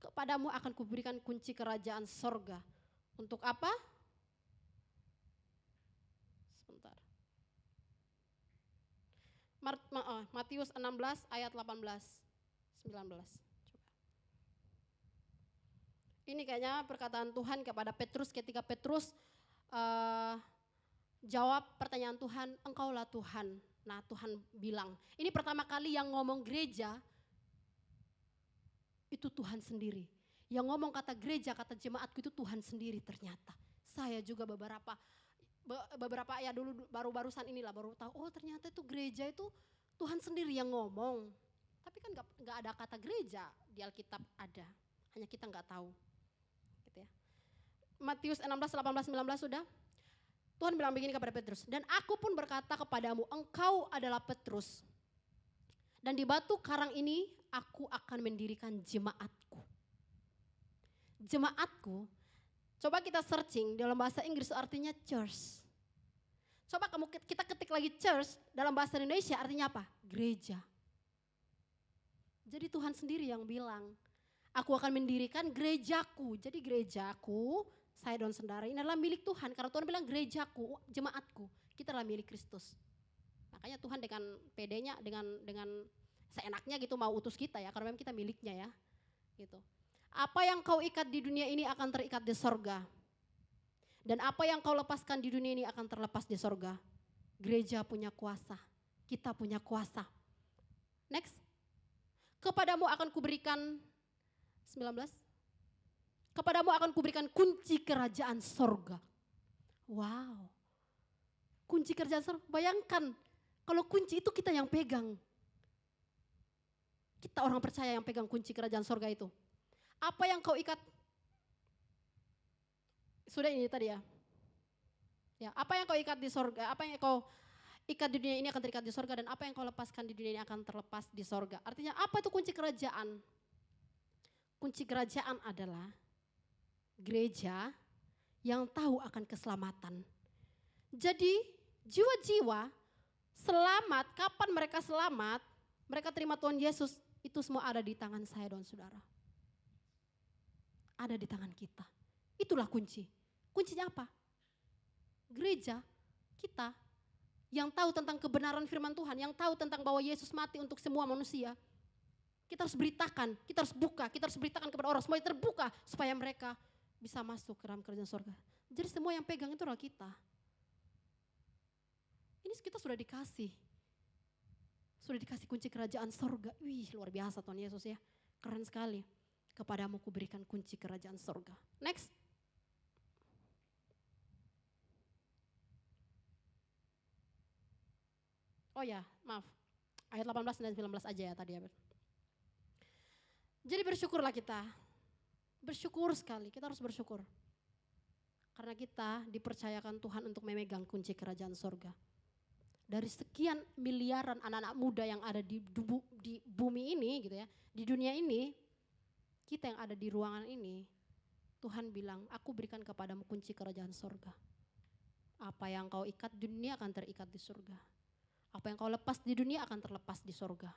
Kepadamu akan kuberikan kunci kerajaan sorga. Untuk apa? Sebentar. Matius 16 ayat 18, 19. Coba. Ini kayaknya perkataan Tuhan kepada Petrus ketika Petrus jawab pertanyaan Tuhan, engkaulah Tuhan. Nah Tuhan bilang, ini pertama kali yang ngomong gereja, itu Tuhan sendiri. Yang ngomong kata gereja, kata jemaatku itu Tuhan sendiri ternyata. Saya juga beberapa ya dulu baru-barusan inilah baru tahu, oh ternyata itu gereja itu Tuhan sendiri yang ngomong. Tapi kan gak ada kata gereja di Alkitab ada, hanya kita gak tahu. Gitu ya. Matius 16, 18, 19 sudah. Tuhan bilang begini kepada Petrus, dan aku pun berkata kepadamu, engkau adalah Petrus. Dan di batu karang ini aku akan mendirikan jemaatku. Jemaatku, coba kita searching dalam bahasa Inggris artinya church. Coba kita ketik lagi church dalam bahasa Indonesia artinya apa? Gereja. Jadi Tuhan sendiri yang bilang, aku akan mendirikan gerejaku. Jadi gerejaku, saya dan saudara ini adalah milik Tuhan. Karena Tuhan bilang gerejaku, jemaatku, kita adalah milik Kristus. Makanya Tuhan dengan PD-nya, dengan seenaknya gitu mau utus kita ya, karena memang kita miliknya ya. Gitu. Apa yang kau ikat di dunia ini akan terikat di sorga. Dan apa yang kau lepaskan di dunia ini akan terlepas di sorga. Gereja punya kuasa, kita punya kuasa. Next. Kepadamu akan kuberikan 19. Kepadamu akan kuberikan kunci kerajaan sorga. Wow. Kunci kerajaan sorga, bayangkan kalau kunci itu kita yang pegang. Kita orang percaya yang pegang kunci kerajaan sorga itu. Apa yang kau ikat? Sudah ini tadi ya. Ya, apa yang kau ikat di sorga, apa yang kau ikat di dunia ini akan terikat di sorga dan apa yang kau lepaskan di dunia ini akan terlepas di sorga. Artinya apa itu kunci kerajaan? Kunci kerajaan adalah gereja yang tahu akan keselamatan. Jadi jiwa-jiwa selamat, kapan mereka selamat, mereka terima Tuhan Yesus, itu semua ada di tangan saya dan saudara. Ada di tangan kita. Itulah kunci. Kuncinya apa? Gereja, kita yang tahu tentang kebenaran firman Tuhan, yang tahu tentang bahwa Yesus mati untuk semua manusia. Kita harus beritakan, kita harus buka, kita harus beritakan kepada orang, semuanya terbuka supaya mereka bisa masuk ke dalam kerajaan surga. Jadi semua yang pegang itu adalah kita. Ini kita sudah dikasih. Sudah dikasih kunci kerajaan surga. Wih, luar biasa Tuhan Yesus ya. Keren sekali. Kepadamu kuberikan kunci kerajaan surga. Next. Oh ya, maaf. Ayat 18 dan 19 aja ya tadi ya. Jadi bersyukurlah kita. Bersyukur sekali, kita harus bersyukur. Karena kita dipercayakan Tuhan untuk memegang kunci kerajaan surga. Dari sekian miliaran anak-anak muda yang ada di bumi ini gitu ya, di dunia ini, kita yang ada di ruangan ini, Tuhan bilang, aku berikan kepadamu kunci kerajaan surga. Apa yang kau ikat di dunia akan terikat di surga. Apa yang kau lepas di dunia akan terlepas di surga.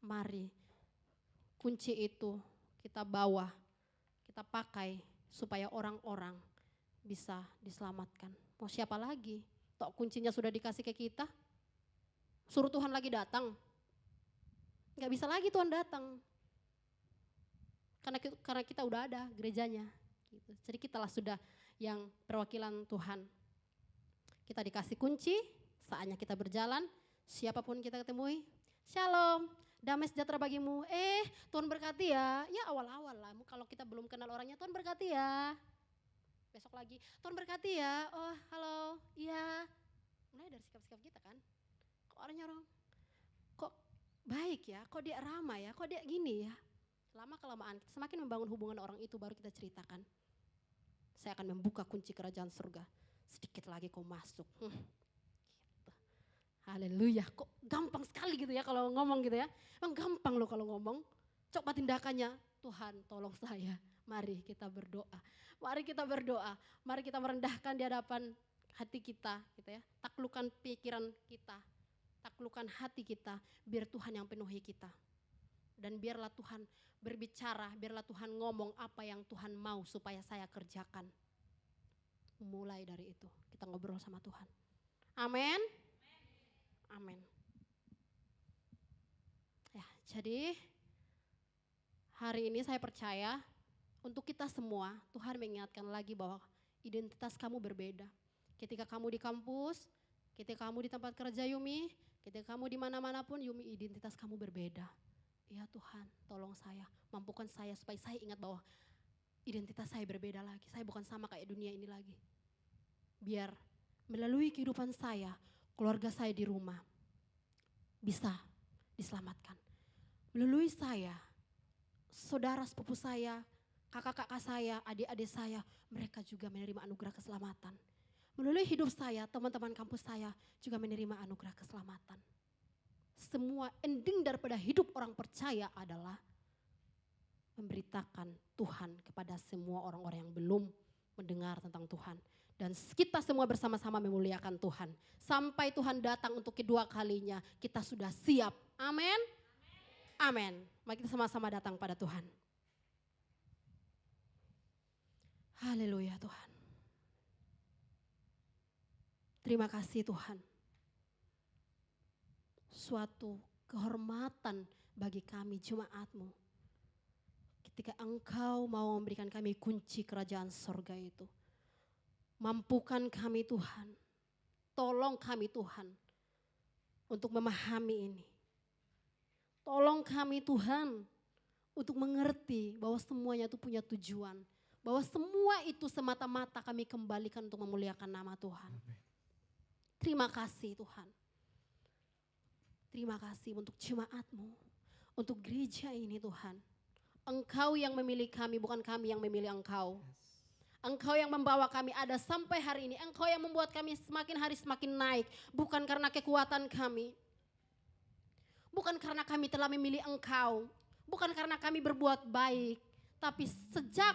Mari kunci itu kita bawa, kita pakai supaya orang-orang bisa diselamatkan. Mau siapa lagi? Tok kuncinya sudah dikasih ke kita. Suruh Tuhan lagi datang. Gak bisa lagi Tuhan datang. Karena kita udah ada gerejanya. Gitu. Jadi kitalah sudah yang perwakilan Tuhan. Kita dikasih kunci, saatnya kita berjalan, siapapun kita ketemui, shalom, damai sejahtera bagimu. Tuhan berkati ya. Ya awal-awal lah, kalau kita belum kenal orangnya, Tuhan berkati ya. Besok lagi, Tuhan berkati ya. Oh halo, iya. Mulai dari sikap-sikap kita kan. Kok orang kok baik ya, kok dia ramah ya, kok dia gini ya. Lama kelamaan semakin membangun hubungan orang itu baru kita ceritakan. Saya akan membuka kunci kerajaan surga. Sedikit lagi kau masuk. Gitu. Haleluya, kok gampang sekali gitu ya kalau ngomong gitu ya. Emang gampang loh kalau ngomong. Coba tindakannya, Tuhan tolong saya. Mari kita berdoa. Mari kita berdoa. Mari kita merendahkan di hadapan hati kita gitu ya. Taklukkan pikiran kita. Taklukkan hati kita biar Tuhan yang penuhi kita. Dan biarlah Tuhan berbicara, biarlah Tuhan ngomong apa yang Tuhan mau supaya saya kerjakan. Mulai dari itu kita ngobrol sama Tuhan. Amin. Amin. Ya, jadi hari ini saya percaya untuk kita semua Tuhan mengingatkan lagi bahwa identitas kamu berbeda. Ketika kamu di kampus, ketika kamu di tempat kerja Yumi, ketika kamu di mana-mana pun Yumi, identitas kamu berbeda. Ya Tuhan, tolong saya, mampukan saya supaya saya ingat bahwa identitas saya berbeda lagi. Saya bukan sama kayak dunia ini lagi. Biar melalui kehidupan saya, keluarga saya di rumah bisa diselamatkan. Melalui saya, saudara sepupu saya, kakak-kakak saya, adik-adik saya, mereka juga menerima anugerah keselamatan. Melalui hidup saya, teman-teman kampus saya juga menerima anugerah keselamatan. Semua ending daripada hidup orang percaya adalah memberitakan Tuhan kepada semua orang-orang yang belum mendengar tentang Tuhan. Dan kita semua bersama-sama memuliakan Tuhan. Sampai Tuhan datang untuk kedua kalinya, kita sudah siap. Amin. Amin. Mari kita sama-sama datang pada Tuhan. Haleluya Tuhan. Terima kasih Tuhan. Suatu kehormatan bagi kami jemaat-Mu. Ketika Engkau mau memberikan kami kunci kerajaan sorga itu. Mampukan kami Tuhan. Tolong kami Tuhan untuk memahami ini. Tolong kami Tuhan untuk mengerti bahwa semuanya itu punya tujuan. Bahwa semua itu semata-mata kami kembalikan untuk memuliakan nama Tuhan. Terima kasih Tuhan. Terima kasih untuk jemaat-Mu, untuk gereja ini Tuhan. Engkau yang memilih kami, bukan kami yang memilih Engkau. Engkau yang membawa kami ada sampai hari ini. Engkau yang membuat kami semakin hari semakin naik. Bukan karena kekuatan kami. Bukan karena kami telah memilih Engkau. Bukan karena kami berbuat baik. Tapi sejak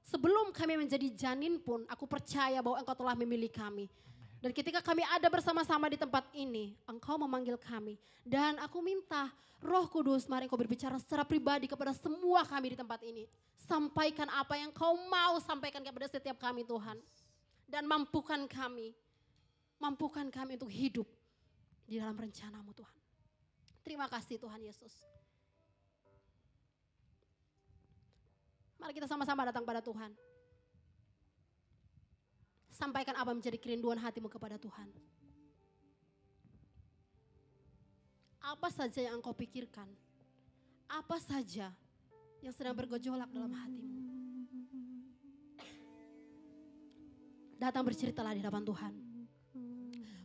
sebelum kami menjadi janin pun, aku percaya bahwa Engkau telah memilih kami. Dan ketika kami ada bersama-sama di tempat ini, Engkau memanggil kami. Dan aku minta Roh Kudus, mari Engkau berbicara secara pribadi kepada semua kami di tempat ini. Sampaikan apa yang Kau mau sampaikan kepada setiap kami Tuhan. Dan mampukan kami untuk hidup di dalam rencana-Mu Tuhan. Terima kasih Tuhan Yesus. Mari kita sama-sama datang pada Tuhan. Sampaikan apa menjadi kerinduan hatimu kepada Tuhan. Apa saja yang engkau pikirkan. Apa saja yang sedang bergejolak dalam hatimu. Datang berceritalah di hadapan Tuhan.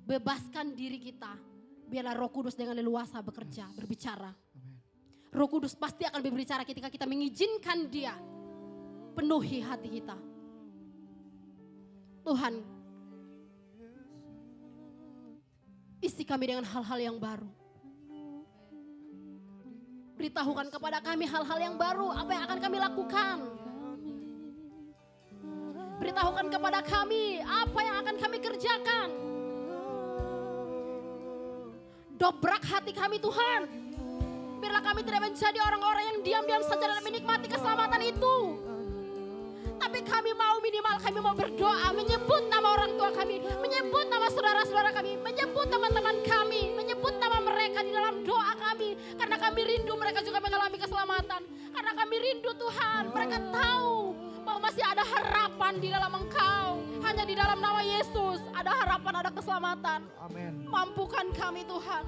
Bebaskan diri kita. Biarlah Roh Kudus dengan leluasa bekerja, berbicara. Roh Kudus pasti akan berbicara ketika kita mengizinkan Dia penuhi hati kita. Tuhan, isi kami dengan hal-hal yang baru. Beritahukan kepada kami hal-hal yang baru, apa yang akan kami lakukan. Beritahukan kepada kami apa yang akan kami kerjakan. Dobrak hati kami Tuhan. Biarlah kami tidak menjadi orang-orang yang diam-diam saja dan menikmati keselamatan itu. Tapi kami mau berdoa, menyebut nama orang tua kami, menyebut nama saudara-saudara kami, menyebut teman-teman kami, menyebut nama mereka di dalam doa kami. Karena kami rindu mereka juga mengalami keselamatan. Karena kami rindu Tuhan, mereka tahu bahwa masih ada harapan di dalam Engkau. Hanya di dalam nama Yesus ada harapan, ada keselamatan. Amin. Mampukan kami Tuhan.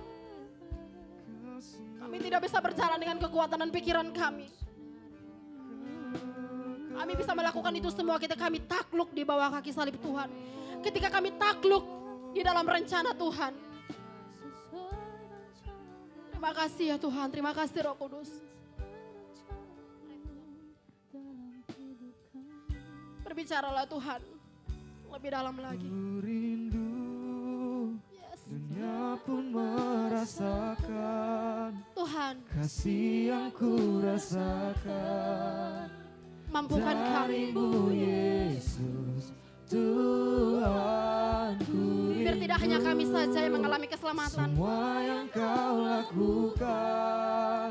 Kami tidak bisa berjalan dengan kekuatan dan pikiran kami. Kami bisa melakukan itu semua ketika kami takluk di bawah kaki salib Tuhan. Ketika kami takluk di dalam rencana Tuhan. Terima kasih ya Tuhan, terima kasih Roh Kudus. Berbicaralah Tuhan, lebih dalam lagi. Ku rindu, Yes. dunia pun merasakan Tuhan, kasih yang ku rasakan mampukan kami. darimu Yesus, Tuhan ku Biar tidak hanya kami saja yang mengalami keselamatan. semua yang kau lakukan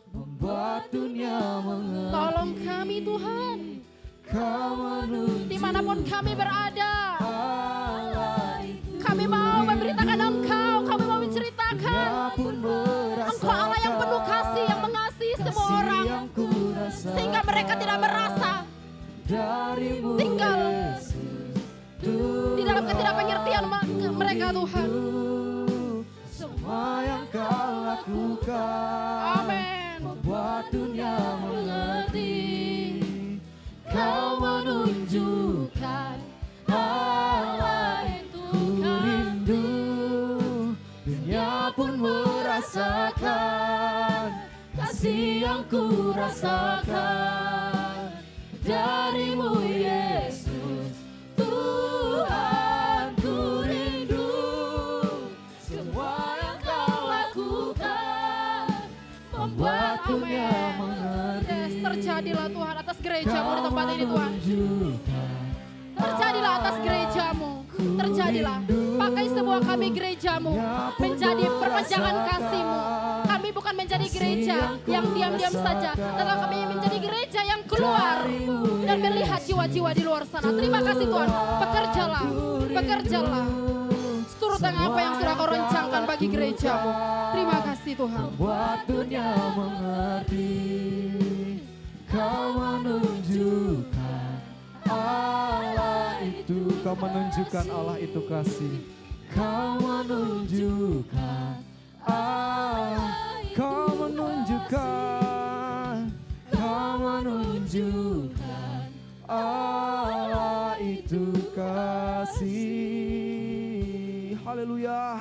membuat dunia mengerti. Tolong kami Tuhan, Kau menunjuk dimanapun kami berada. Allah itu. Kami mau memberitakan Engkau, kami mau menceritakan Dunia pun merasakan Engkau Allah yang penuh kasih, yang mengasihi semua kasih orang. yang ku rasakan Sehingga mereka tidak merasa darimu tinggal Yesus, di dalam ketidakpengertian mereka Tuhan. semua yang kau lakukan Amin. membuat dunia mengerti. Kau menunjukkan Allah itu. Ku rindu, dunia pun merasakan kasih yang ku rasakan darimu Yesus, Tuhan. Ku rindu semua yang kau lakukan membuat dunia mengerti. Yes, terjadilah Tuhan atas gerejamu di tempat ini Tuhan. Terjadilah atas gerejamu. Terjadilah. Pakai semua kami gerejamu menjadi perpanjangan kasih-Mu. Kami bukan menjadi gereja yang diam-diam saja, tetapi kami menjadi gereja yang keluar dan melihat jiwa-jiwa di luar sana. Terima kasih Tuhan. Bekerjalah. Bekerjalah. Seturut dengan apa yang sudah Kau rencangkan bagi gerejamu. Terima kasih Tuhan. Buat dunia mengerti. Kau menunjukkan Allah itu. Kau menunjukkan Allah itu kasih. Kau menunjukkan Allah. Kau menunjukkan. Kau menunjukkan Allah itu kasih. Haleluya.